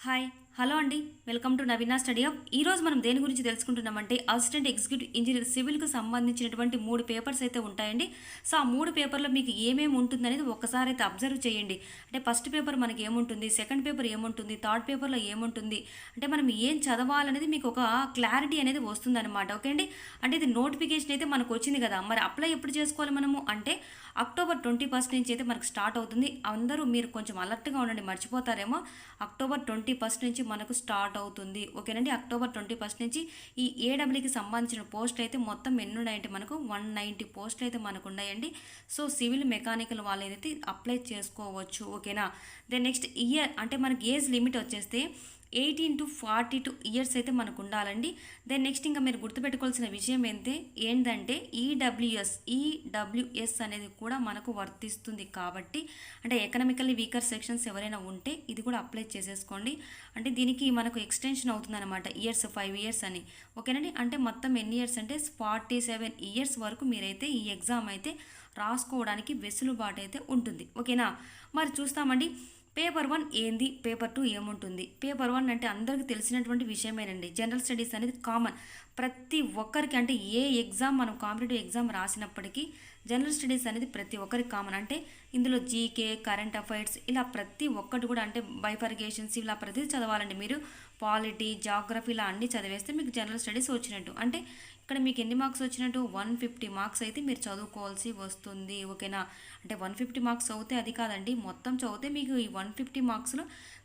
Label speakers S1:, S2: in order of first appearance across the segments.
S1: Hi hello అండి, welcome to Naveena study hub. ఈరోజు మనం దేని గురించి తెలుసుకుంటున్నామంటే అసిస్టెంట్ ఎగ్జిక్యూటివ్ ఇంజనీర్ సివిల్కి సంబంధించినటువంటి 3 పేపర్స్ అయితే ఉంటాయండి. సో ఆ 3 పేపర్లో మీకు ఏమేమి ఉంటుందనేది ఒక్కసారి అయితే అబ్జర్వ్ చేయండి. అంటే ఫస్ట్ పేపర్ మనకి ఏముంటుంది, సెకండ్ పేపర్ ఏముంటుంది, థర్డ్ పేపర్లో ఏముంటుంది, అంటే మనం ఏం చదవాలనేది మీకు ఒక క్లారిటీ అనేది వస్తుందన్నమాట. ఓకే అండి. అంటే ఇది నోటిఫికేషన్ అయితే మనకు వచ్చింది కదా, మరి అప్లై ఎప్పుడు చేసుకోవాలి మనము అంటే అక్టోబర్ 21 నుంచి అయితే మనకు స్టార్ట్ అవుతుంది. అందరూ మీరు కొంచెం అలర్ట్గా ఉండండి, మర్చిపోతారేమో. అక్టోబర్ 21 నుంచి మనకు స్టార్ట్ అవుతుంది. ఓకేనండి. అక్టోబర్ 21 నుంచి ఈ ఏడబ్ల్యూకి సంబంధించిన పోస్టులు అయితే మొత్తం ఎన్ని ఉన్నాయంటే మనకు 190 పోస్టులు అయితే మనకు ఉన్నాయండి. సో సివిల్ మెకానికల్ వాళ్ళు ఏదైతే అప్లై చేసుకోవచ్చు. ఓకేనా. దెన్ నెక్స్ట్ ఇయర్ అంటే మనకి ఏజ్ లిమిట్ వచ్చేస్తే 18 to 42 ఇయర్స్ అయితే మనకు ఉండాలండి. దెన్ నెక్స్ట్ ఇంకా మీరు గుర్తుపెట్టుకోవాల్సిన విషయం ఏంటంటే ఈడబ్ల్యూఎస్ అనేది కూడా మనకు వర్తిస్తుంది కాబట్టి, అంటే ఎకనామికల్లీ వీకర్ సెక్షన్స్ ఎవరైనా ఉంటే ఇది కూడా అప్లై చేసేసుకోండి. అంటే దీనికి మనకు ఎక్స్టెన్షన్ అవుతుందన్నమాట, ఇయర్స్ 5 ఇయర్స్ అని. ఓకేనండి. అంటే మొత్తం ఎన్ని ఇయర్స్ అంటే 47 ఇయర్స్ వరకు మీరైతే ఈ ఎగ్జామ్ అయితే రాసుకోవడానికి వెసులుబాటు అయితే ఉంటుంది. ఓకేనా. మరి చూస్తామండి పేపర్ 1 ఏంది, పేపర్ 2 ఏముంటుంది. పేపర్ 1 అంటే అందరికీ తెలిసినటువంటి విషయమేనండి. జనరల్ స్టడీస్ అనేది కామన్ ప్రతి ఒక్కరికి. అంటే ఏ ఎగ్జామ్ మనం కాంపిటేటివ్ ఎగ్జామ్ రాసినప్పటికీ జనరల్ స్టడీస్ అనేది ప్రతి ఒక్కరికి కామన్. అంటే ఇందులో జీకే, కరెంట్ అఫైర్స్ ఇలా ప్రతి ఒక్కటి కూడా, అంటే బైఫర్గేషన్స్ ఇలా ప్రతిదీ చదవాలండి మీరు. పాలిటీ, జాగ్రఫీ ఇలా అన్నీ చదివేస్తే మీకు జనరల్ స్టడీస్ వచ్చినట్టు. అంటే ఇక్కడ మీకు ఎన్ని మార్క్స్ వచ్చినట్టు 150 మార్క్స్ అయితే మీరు చదువుకోవాల్సి వస్తుంది. ఓకేనా. అంటే 150 మార్క్స్ చదివితే అది కాదండి, మొత్తం చదివితే మీకు ఈ 150 మార్క్స్లో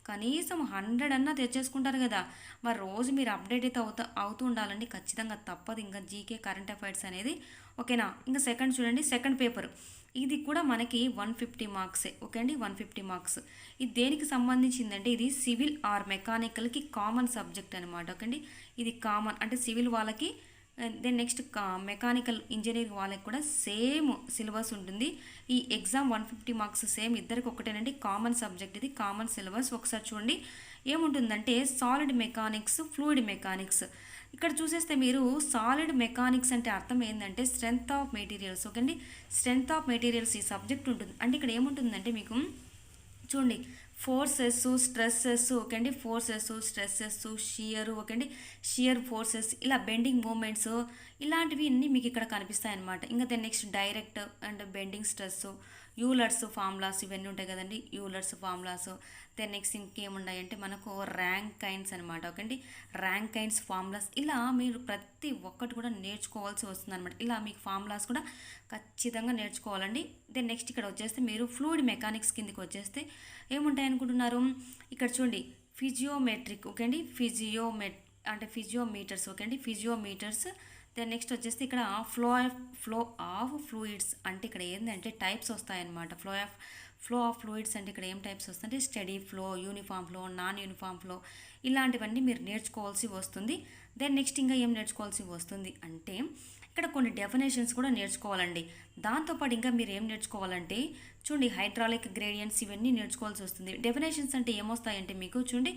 S1: కనీసం 100 అన్నా తెచ్చేసుకుంటారు కదా. మరి రోజు మీరు అప్డేట్ అయితే అవుతూ ఉండాలండి, ఖచ్చితంగా తప్పదు ఇంకా జీకే, కరెంట్ అఫైర్స్ అనేది. ఓకేనా. ఇంకా సెకండ్ చూడండి, సెకండ్ పేపర్ ఇది కూడా మనకి 150 మార్క్సే. ఓకే అండి, 150 మార్క్స్. ఇది దేనికి సంబంధించిందంటే ఇది సివిల్ ఆర్ మెకానికల్కి కామన్ సబ్జెక్ట్ అనమాట. ఓకే అండి, ఇది కామన్ అంటే సివిల్ వాళ్ళకి. దెన్ నెక్స్ట్ మెకానికల్ ఇంజనీరింగ్ వాళ్ళకి కూడా సేమ్ సిలబస్ ఉంటుంది. ఈ ఎగ్జామ్ 150 మార్క్స్ సేమ్ ఇద్దరికి ఒకటేనండి, కామన్ సబ్జెక్ట్, ఇది కామన్ సిలబస్. ఒకసారి చూడండి ఏముంటుందంటే సాలిడ్ మెకానిక్స్, ఫ్లూయిడ్ మెకానిక్స్. ఇక్కడ చూసేస్తే మీరు సాలిడ్ మెకానిక్స్ అంటే అర్థం ఏంటంటే స్ట్రెంగ్త్ ఆఫ్ మెటీరియల్స్. ఓకే అండి, స్ట్రెంగ్త్ ఆఫ్ మెటీరియల్స్ ఈ సబ్జెక్ట్ ఉంటుంది. అంటే ఇక్కడ ఏముంటుందంటే మీకు చూడండి ఫోర్సెస్, స్ట్రెస్సెస్. ఓకే అండి, ఫోర్సెస్, స్ట్రెస్సెస్, షియర్. ఓకే అండి, షియర్ ఫోర్సెస్, ఇలా బెండింగ్ మూమెంట్స్ ఇలాంటివి అన్నీ మీకు ఇక్కడ కనిపిస్తాయి అనమాట. ఇంకా then next direct and bending stress, Euler's formulas ఇవన్నీ ఉంటాయి కదండి, యూలర్స్ ఫార్ములాస్. దెన్ నెక్స్ట్ ఇంకేమున్నాయంటే మనకు ర్యాంక్ కైన్స్ అనమాట. ఓకే అండి, ర్యాంక్ కైన్స్ ఫార్ములాస్. ఇలా మీరు ప్రతి ఒక్కటి కూడా నేర్చుకోవాల్సి వస్తుంది అనమాట. ఇలా మీకు ఫార్ములాస్ కూడా ఖచ్చితంగా నేర్చుకోవాలండి. దెన్ నెక్స్ట్ ఇక్కడ వచ్చేస్తే మీరు ఫ్లూయిడ్ మెకానిక్స్ కిందకి వచ్చేస్తే ఏముంటాయి అనుకుంటున్నారు. ఇక్కడ చూడండి ఫిజియోమెట్రిక్. ఓకే అండి, అంటే ఫిజియోమీటర్స్. ఓకే అండి, ఫిజియోమీటర్స్. దెన్ నెక్స్ట్ వచ్చేసి ఇక్కడ ఫ్లో ఆఫ్ ఫ్లూయిడ్స్. అంటే ఇక్కడ ఏంటంటే టైప్స్ వస్తాయన్నమాట. ఫ్లో ఆఫ్ ఫ్లూయిడ్స్ అంటే ఇక్కడ ఏం టైప్స్ వస్తాయంటే study flow, uniform flow, non uniform flow ఇలాంటివన్నీ మీరు నేర్చుకోవాల్సి వస్తుంది. దెన్ నెక్స్ట్ ఇంకా ఏం నేర్చుకోవాల్సి వస్తుంది అంటే ఇక్కడ కొన్ని డెఫినేషన్స్ కూడా నేర్చుకోవాలండి. దాంతోపాటు ఇంకా మీరు ఏం నేర్చుకోవాలంటే చూడండి హైడ్రాలిక్ గ్రేడియంట్స్ ఇవన్నీ నేర్చుకోవాల్సి వస్తుంది. డెఫినేషన్స్ అంటే ఏమొస్తాయంటే మీకు చూడండి,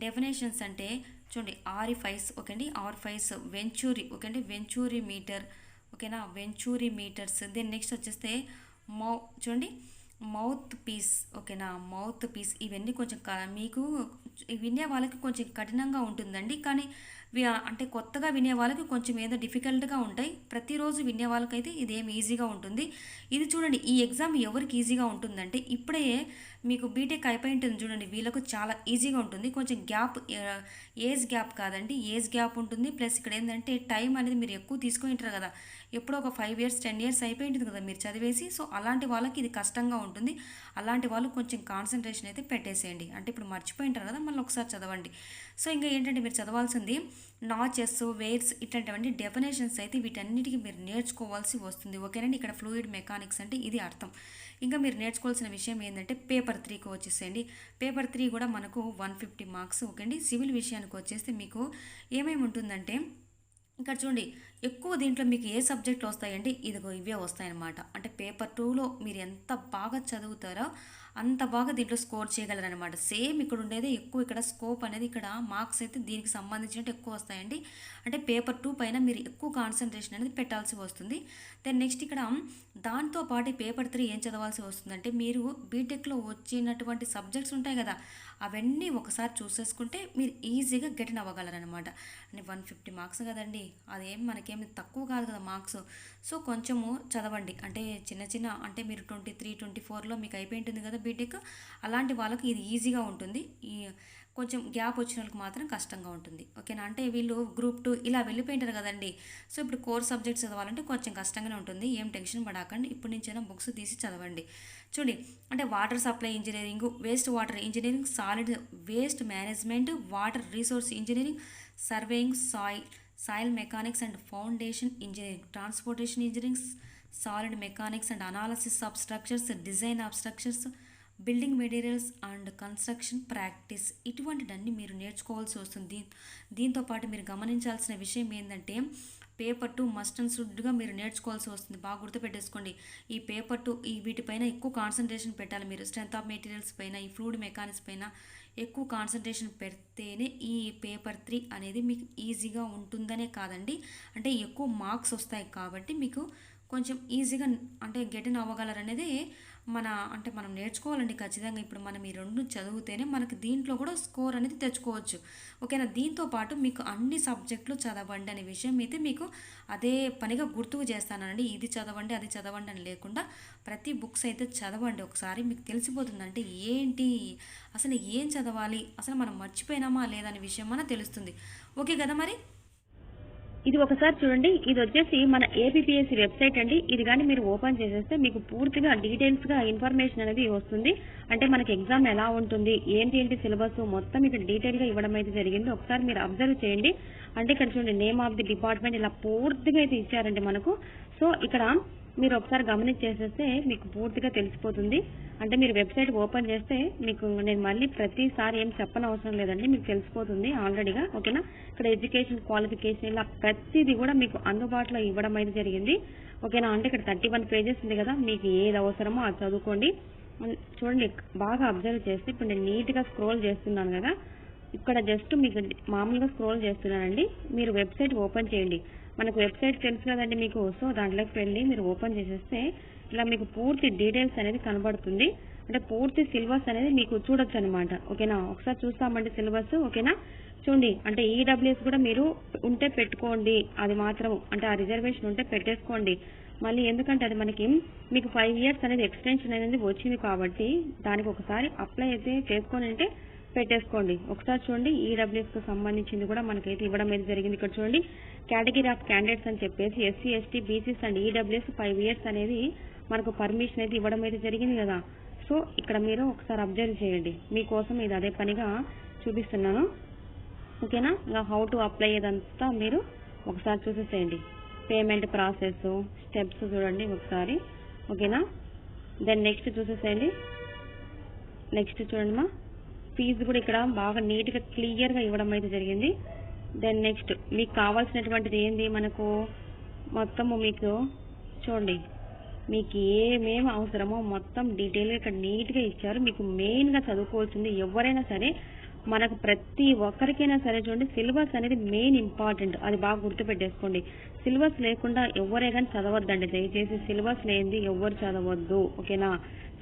S1: డెఫినేషన్స్ అంటే చూడండి ఆరిఫైస్. ఓకే అండి, ఆరిఫైస్, వెంచూరీ. ఓకే అండి, వెంచూరీ మీటర్. ఓకేనా, వెంచూరీ మీటర్స్. దెన్ నెక్స్ట్ వచ్చేస్తే చూడండి మౌత్ పీస్. ఓకేనా, మౌత్ పీస్. ఇవన్నీ కొంచెం మీకు వినే వాళ్ళకి కొంచెం కఠినంగా ఉంటుందండి, కానీ అంటే కొత్తగా వినే వాళ్ళకి కొంచెం ఏదో డిఫికల్ట్గా ఉంటాయి. ప్రతిరోజు వినే వాళ్ళకైతే ఇదేం ఈజీగా ఉంటుంది. ఇది చూడండి ఈ ఎగ్జామ్ ఎవరికి ఈజీగా ఉంటుందంటే ఇప్పుడే మీకు బీటెక్ అయిపోయి ఉంటుంది చూడండి, వీళ్ళకు చాలా ఈజీగా ఉంటుంది. కొంచెం గ్యాప్, ఏజ్ గ్యాప్ కాదండి, ఏజ్ గ్యాప్ ఉంటుంది. ప్లస్ ఇక్కడ ఏంటంటే టైం అనేది మీరు ఎక్కువ తీసుకొని ఉంటారు కదా, ఎప్పుడో ఒక 5 ఇయర్స్ 10 ఇయర్స్ అయిపోయి ఉంటుంది కదా మీరు చదివేసి. సో అలాంటి వాళ్ళకి ఇది కష్టంగా ఉంటుంది. అలాంటి వాళ్ళు కొంచెం కాన్సన్ట్రేషన్ అయితే పెట్టేసేయండి. అంటే ఇప్పుడు మర్చిపోయి ఉంటారు కదా, మళ్ళీ ఒకసారి చదవండి. సో ఇంకా ఏంటంటే మీరు చదవాల్సింది నాచెస్, వేర్స్ ఇట్లాంటివన్నీ డెఫినేషన్స్ అయితే వీటన్నిటికీ మీరు నేర్చుకోవాల్సి వస్తుంది. ఓకేనండి. ఇక్కడ ఫ్లూయిడ్ మెకానిక్స్ అంటే ఇది అర్థం. ఇంకా మీరు నేర్చుకోవాల్సిన విషయం ఏంటంటే పేపర్ 3కి వచ్చేసేయండి. పేపర్ 3 కూడా మనకు 150 మార్క్స్. ఓకే అండి. సివిల్ విషయానికి వచ్చేస్తే మీకు ఏమేమి ఉంటుందంటే ఇక్కడ చూడండి ఎక్కువ దీంట్లో మీకు ఏ సబ్జెక్టులు వస్తాయండి? ఇదిగో ఇవే వస్తాయన్నమాట. అంటే పేపర్ 2లో మీరు ఎంత బాగా చదువుతారో అంత బాగా దీంట్లో స్కోర్ చేయగలరనమాట. సేమ్ ఇక్కడ ఉండేదే ఎక్కువ, ఇక్కడ స్కోప్ అనేది, ఇక్కడ మార్క్స్ అయితే దీనికి సంబంధించినట్టు ఎక్కువ వస్తాయండి. అంటే పేపర్ 2 పైన మీరు ఎక్కువ కాన్సన్ట్రేషన్ అనేది పెట్టాల్సి వస్తుంది. దెన్ నెక్స్ట్ ఇక్కడ దాంతో పాటు పేపర్ 3 ఏం చదవాల్సి వస్తుందంటే, మీరు బీటెక్లో వచ్చినటువంటి సబ్జెక్ట్స్ ఉంటాయి కదా, అవన్నీ ఒకసారి చూసేసుకుంటే మీరు ఈజీగా గెటిన్ అవ్వగలరనమాట. అంటే 150 మార్క్స్ కదండి, అదేం మనకేమి తక్కువ కాదు కదా మార్క్స్. సో కొంచెము చదవండి. అంటే చిన్న చిన్న, అంటే మీరు 23, 24లో మీకు అయిపోయి ఉంటుంది కదా బీటెక్, అలాంటి వాళ్ళకి ఇది ఈజీగా ఉంటుంది. ఈ కొంచెం గ్యాప్ వచ్చిన వాళ్ళకి మాత్రం కష్టంగా ఉంటుంది. ఓకేనా? అంటే వీళ్ళు గ్రూప్ 2 ఇలా వెళ్ళిపోయింటారు కదండి. సో ఇప్పుడు కోర్ సబ్జెక్ట్స్ చదవాలంటే కొంచెం కష్టంగానే ఉంటుంది. ఏం టెన్షన్ పడకండి, ఇప్పటి నుంచైనా బుక్స్ తీసి చదవండి. చూడండి, అంటే water supply engineering, waste water engineering, solid waste management, water resource engineering, surveying, soil mechanics and foundation engineering, transportation engineering, solid mechanics and analysis of structures, design of structures, building materials and construction practice, ఇటువంటివన్నీ మీరు నేర్చుకోవాల్సి వస్తుంది. దీంతోపాటు మీరు గమనించాల్సిన విషయం ఏంటంటే, paper 2 must and షుడ్గా మీరు నేర్చుకోవాల్సి వస్తుంది. బాగా గుర్తుపెట్టేసుకోండి. ఈ పేపర్ 2 వీటిపైన ఎక్కువ కాన్సన్ట్రేషన్ పెట్టాలి మీరు. స్ట్రెంత్ ఆఫ్ మెటీరియల్స్ పైన, ఈ ఫ్లూయిడ్ మెకానిక్స్ పైన ఎక్కువ కాన్సన్ట్రేషన్ పెడితేనే ఈ పేపర్ 3 అనేది మీకు ఈజీగా ఉంటుందనే కాదండి, అంటే ఎక్కువ మార్క్స్ వస్తాయి కాబట్టి మీకు కొంచెం ఈజీగా అంటే గెటిన్ అవ్వగలరనేది మనం నేర్చుకోవాలండి ఖచ్చితంగా. ఇప్పుడు మనం ఈ రెండు చదివితేనే మనకి దీంట్లో కూడా స్కోర్ అనేది తెచ్చుకోవచ్చు. ఓకేనా? దీంతో పాటు మీకు అన్ని సబ్జెక్టులు చదవండి అనే విషయం అయితే మీకు అదే పనిగా గుర్తుకు చేస్తానండి. ఇది చదవండి, అది చదవండి అని లేకుండా ప్రతి బుక్స్ అయితే చదవండి. ఒకసారి మీకు తెలిసిపోతుంది అంటే ఏంటి, అసలు ఏం చదవాలి, అసలు మనం మర్చిపోయినామా లేదనే విషయం మన తెలుస్తుంది. ఓకే కదా మరి?
S2: ఇది ఒకసారి చూడండి. ఇది వచ్చేసి మన ఏపీపీఎస్సీ వెబ్సైట్ అండి. ఇది కానీ మీరు ఓపెన్ చేసేస్తే మీకు పూర్తిగా డీటెయిల్స్గా ఇన్ఫర్మేషన్ అనేది వస్తుంది. అంటే మనకి ఎగ్జామ్ ఎలా ఉంటుంది, ఏంటి సిలబస్ మొత్తం ఇక్కడ డీటెయిల్గా ఇవ్వడం అయితే జరిగింది. ఒకసారి మీరు అబ్జర్వ్ చేయండి. అంటే ఇక్కడ చూడండి, నేమ్ ఆఫ్ ది డిపార్ట్మెంట్ ఇలా పూర్తిగా అయితే ఇచ్చారండి మనకు. సో ఇక్కడ మీరు ఒకసారి గమనించేసేస్తే మీకు పూర్తిగా తెలిసిపోతుంది. అంటే మీరు వెబ్సైట్ ఓపెన్ చేస్తే మీకు నేను మళ్ళీ ప్రతిసారి ఏం చెప్పనవసరం లేదండి, మీకు తెలిసిపోతుంది ఆల్రెడీగా. ఓకేనా? ఇక్కడ ఎడ్యుకేషన్ క్వాలిఫికేషన్ ఇలా ప్రతిదీ కూడా మీకు అందుబాటులో ఇవ్వడం అయితే జరిగింది. ఓకేనా? అంటే ఇక్కడ 31 పేజెస్ ఉంది కదా, మీకు ఏది అవసరమో అది చదువుకోండి. చూడండి, బాగా అబ్జర్వ్ చేస్తే ఇప్పుడు నేను నీట్గా స్క్రోల్ చేస్తున్నాను కదా, ఇక్కడ జస్ట్ మీకు మామూలుగా స్క్రోల్ చేస్తున్నానండి. మీరు వెబ్సైట్ ఓపెన్ చేయండి. మనకు వెబ్సైట్ తెలుసు కదండి మీకు. సో దాంట్లోకి వెళ్ళి మీరు ఓపెన్ చేసేస్తే ఇలా మీకు పూర్తి డీటెయిల్స్ అనేది కనబడుతుంది. అంటే పూర్తి సిలబస్ అనేది మీకు చూడొచ్చు అనమాట. ఓకేనా? ఒకసారి చూస్తామండి సిలబస్. ఓకేనా? చూడండి, అంటే ఈడబ్ల్యూఎస్ కూడా మీరు ఉంటే పెట్టుకోండి. అది మాత్రం అంటే ఆ రిజర్వేషన్ ఉంటే పెట్టేసుకోండి. మళ్ళీ ఎందుకంటే అది మనకి మీకు 5 years అనేది ఎక్స్టెన్షన్ అనేది వచ్చింది కాబట్టి దానికి ఒకసారి అప్లై అయితే చేసుకొని అంటే పెట్టేసుకోండి. ఒకసారి చూడండి, ఈడబ్ల్యూఎస్కి సంబంధించింది కూడా మనకైతే ఇవ్వడం అయితే జరిగింది. ఇక్కడ చూడండి, కేటగిరీ ఆఫ్ క్యాండిడేట్స్ అని చెప్పేసి SC, ST, BCs and EWS 5 years అనేది మనకు పర్మిషన్ అయితే ఇవ్వడం అయితే జరిగింది కదా. సో ఇక్కడ మీరు ఒకసారి అబ్జర్వ్ చేయండి. మీకోసం ఇది అదే పనిగా చూపిస్తున్నాను. ఓకేనా? ఇంకా హౌ టు అప్లై ఇదంతా మీరు ఒకసారి చూసేసేయండి. పేమెంట్ ప్రాసెస్ స్టెప్స్ చూడండి ఒకసారి. ఓకేనా? దెన్ నెక్స్ట్ చూసేసేయండి. నెక్స్ట్ చూడండి మా ఫీజు కూడా ఇక్కడ బాగా నీట్గా క్లియర్గా ఇవ్వడం అయితే జరిగింది. దెన్ నెక్స్ట్ మీకు కావాల్సినటువంటిది ఏంది, మనకు మొత్తము మీకు చూడండి, మీకు ఏమేమి అవసరమో మొత్తం డీటెయిల్గా ఇక్కడ నీట్గా ఇచ్చారు. మీకు మెయిన్గా చదువుకోవాల్సింది ఎవరైనా సరే, మనకు ప్రతి ఒక్కరికైనా సరే చూడండి, సిలబస్ అనేది మెయిన్ ఇంపార్టెంట్. అది బాగా గుర్తుపెట్టేసుకోండి. సిలబస్ లేకుండా ఎవరే కానీ చదవద్దండి దయచేసి. సిలబస్ లేనిది ఎవరు చదవద్దు. ఓకేనా?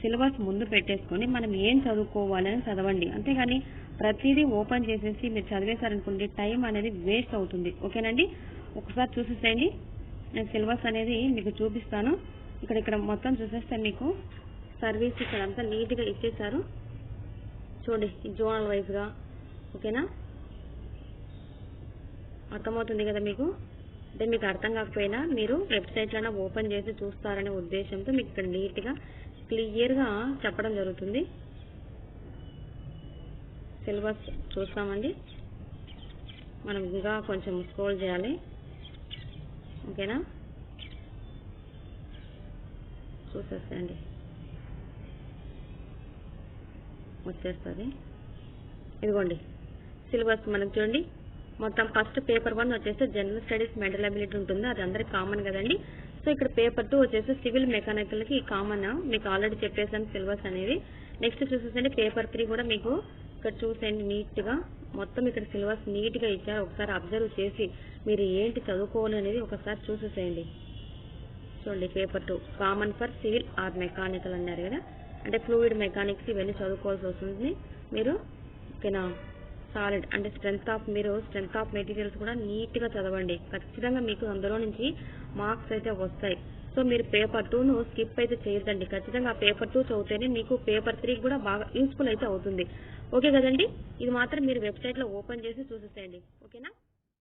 S2: సిలబస్ ముందు పెట్టేసుకొని మనం ఏం చదువుకోవాలని చదవండి. అంతేగాని ప్రతిదీ ఓపెన్ చేసేసి మీరు చదివేశారనుకోండి, టైం అనేది వేస్ట్ అవుతుంది. ఓకేనండి? ఒకసారి చూసేసేయండి. నేను సిలబస్ అనేది మీకు చూపిస్తాను. ఇక్కడ మొత్తం చూసేస్తే మీకు సర్వీస్ ఇక్కడ అంతా నీట్గా ఇచ్చేసారు చూడండి, జోనల్ వైజ్గా. ఓకేనా? అర్థమవుతుంది కదా మీకు. అంటే మీకు అర్థం కాకపోయినా మీరు వెబ్సైట్లోనే ఓపెన్ చేసి చూస్తారనే ఉద్దేశంతో మీకు ఇక్కడ నీట్గా క్లియర్గా చెప్పడం జరుగుతుంది. సిలబస్ చూస్తామండి. మనం ఇంకా కొంచెం స్క్రోల్ చేయాలి. ఓకేనా? చూసేసేయండి, వచ్చేస్తుంది. ఇదిగోండి సిలబస్ మనకు చూడండి, మొత్తం ఫస్ట్ పేపర్ 1 వచ్చేసి జనరల్ స్టడీస్ మెంటల్ అబిలిటీ ఉంటుంది, అది అందరికి కామన్ కదండి. సో ఇక్కడ పేపర్ 2 వచ్చేసి సివిల్ మెకానికల్ కి కామన్, మీకు ఆల్రెడీ చెప్పేసాను సిలబస్ అనేది. నెక్స్ట్ చూసేసండి పేపర్ 3 కూడా మీకు ఇక్కడ చూసేయండి నీట్ గా, మొత్తం ఇక్కడ సిలబస్ నీట్ గా ఇచ్చారు. ఒకసారి అబ్జర్వ్ చేసి మీరు ఏంటి చదువుకోవాలి అనేది ఒకసారి చూసేసేయండి. చూడండి paper 2 common for civil or mechanical అన్నారు కదా, అంటే ఫ్లూయిడ్ మెకానిక్స్ ఇవన్నీ చదువుకోవాల్సి వస్తుంది మీరు. ఓకేనా, సాలిడ్ అంటే స్ట్రెంగ్త్ ఆఫ్ మెటీరియల్స్ కూడా నీట్ గా చదవండి, ఖచ్చితంగా మీకు అందులో నుంచి మార్క్స్ అయితే వస్తాయి. సో మీరు పేపర్ 2ను స్కిప్ అయితే చేయొద్దండి, ఖచ్చితంగా పేపర్ 2 చదివితేనే మీకు పేపర్ 3 కూడా బాగా యూస్ఫుల్ అయితే అవుతుంది. ఓకే కదండి, ఇది మాత్రం మీరు వెబ్సైట్ లో ఓపెన్ చేసి చూసేసేయండి. ఓకేనా.